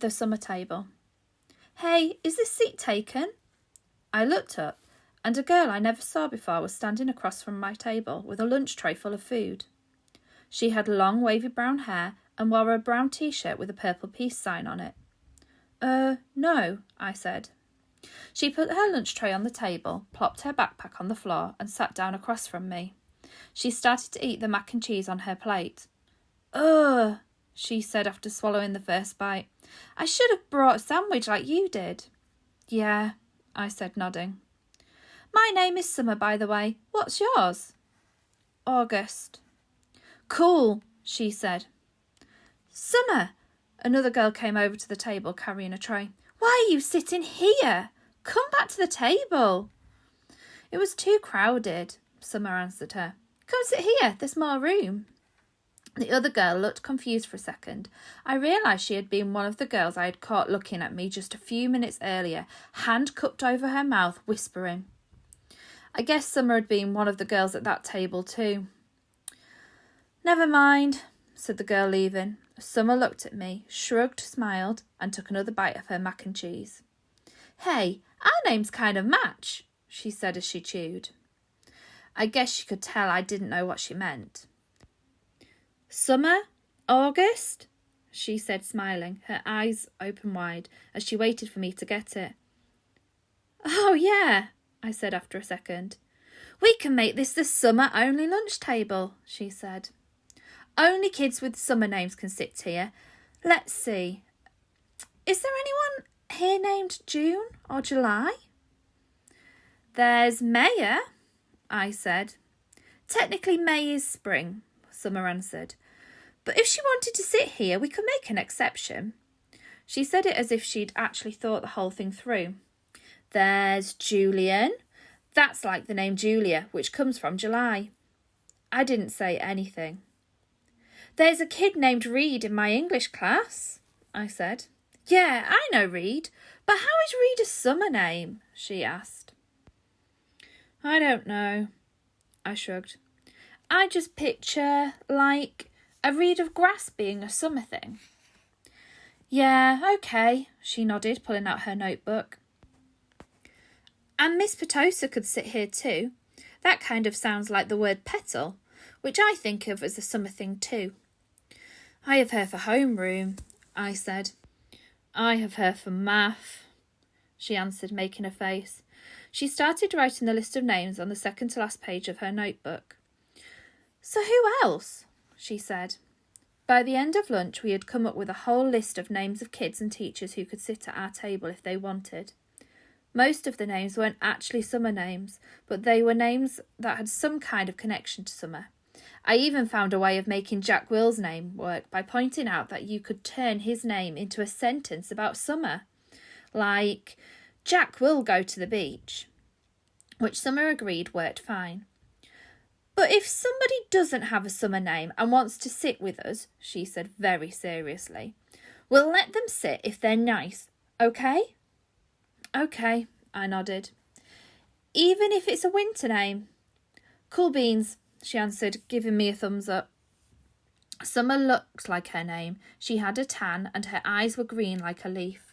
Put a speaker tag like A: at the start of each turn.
A: the summer table. "Hey, is this seat taken?" I looked up, and a girl I never saw before was standing across from my table with a lunch tray full of food. She had long wavy brown hair and wore a brown t-shirt with a purple peace sign on it. No," I said. She put her lunch tray on the table, plopped her backpack on the floor, and sat down across from me. She started to eat the mac and cheese on her plate. "Ugh," she said after swallowing the first bite. "I should have brought a sandwich like you did." "Yeah," I said, nodding. "My name is Summer, by the way. What's yours?" "August." "Cool," she said. "Summer!" Another girl came over to the table carrying a tray. "Why are you sitting here? Come back to the table." "It was too crowded," Summer answered her. "Come sit here, there's more room." The other girl looked confused for a second. I realised she had been one of the girls I had caught looking at me just a few minutes earlier, hand cupped over her mouth, whispering. I guess Summer had been one of the girls at that table too. "Never mind," said the girl, leaving. Summer looked at me, shrugged, smiled, and took another bite of her mac and cheese. "Hey, our names kind of match," she said as she chewed. I guess she could tell I didn't know what she meant. "Summer? August?" she said, smiling, her eyes open wide, as she waited for me to get it. "Oh, yeah," I said after a second. "We can make this the summer-only lunch table," she said. "Only kids with summer names can sit here. Let's see. Is there anyone here named June or July?" "There's Maya," I said. "Technically May is spring," Summer answered. "But if she wanted to sit here, we could make an exception." She said it as if she'd actually thought the whole thing through. "There's Julian. That's like the name Julia, which comes from July." I didn't say anything. "There's a kid named Reed in my English class," I said. "Yeah, I know Reed, but how is Reed a summer name?" she asked. "I don't know," I shrugged. "I just picture, like, a reed of grass being a summer thing." "Yeah, okay," she nodded, pulling out her notebook. "And Miss Petosa could sit here too. That kind of sounds like the word petal, which I think of as a summer thing too." "I have her for homeroom," I said. "I have her for math," she answered, making a face. She started writing the list of names on the second to last page of her notebook. "So who else?" she said. By the end of lunch, we had come up with a whole list of names of kids and teachers who could sit at our table if they wanted. Most of the names weren't actually summer names, but they were names that had some kind of connection to summer. I even found a way of making Jack Will's name work by pointing out that you could turn his name into a sentence about summer. Like, "Jack will go to the beach," which Summer agreed worked fine. "But if somebody doesn't have a summer name and wants to sit with us," she said very seriously, "we'll let them sit if they're nice, okay?" "Okay," I nodded. "Even if it's a winter name?" "Cool beans," she answered, giving me a thumbs up. Summer looked like her name. She had a tan and her eyes were green like a leaf.